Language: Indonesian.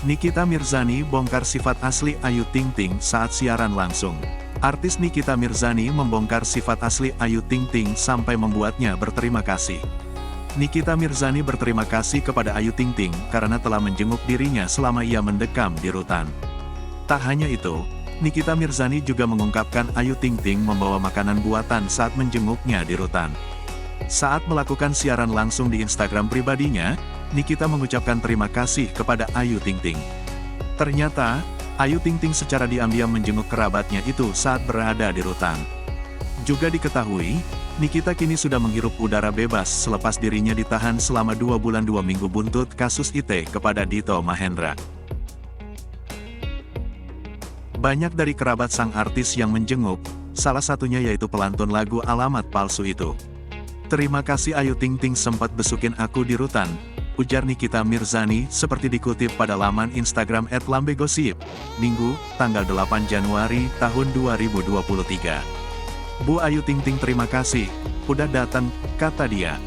Nikita Mirzani bongkar sifat asli Ayu Ting Ting saat siaran langsung. Artis Nikita Mirzani membongkar sifat asli Ayu Ting Ting sampai membuatnya berterima kasih. Nikita Mirzani berterima kasih kepada Ayu Ting Ting karena telah menjenguk dirinya selama ia mendekam di rutan. Tak hanya itu, Nikita Mirzani juga mengungkapkan Ayu Ting Ting membawa makanan buatan saat menjenguknya di rutan. Saat melakukan siaran langsung di Instagram pribadinya, Nikita mengucapkan terima kasih kepada Ayu Ting Ting. Ternyata, Ayu Ting Ting secara diam-diam menjenguk kerabatnya itu saat berada di rutan. Juga diketahui, Nikita kini sudah menghirup udara bebas selepas dirinya ditahan selama 2 bulan 2 minggu buntut kasus IT kepada Dito Mahendra. Banyak dari kerabat sang artis yang menjenguk, salah satunya yaitu pelantun lagu Alamat Palsu itu. "Terima kasih Ayu Ting Ting sempat besukin aku di rutan," ujar Nikita Mirzani seperti dikutip pada laman Instagram @lambegosip, Minggu, tanggal 8 Januari tahun 2023. "Bu Ayu Ting Ting terima kasih, udah datang," kata dia.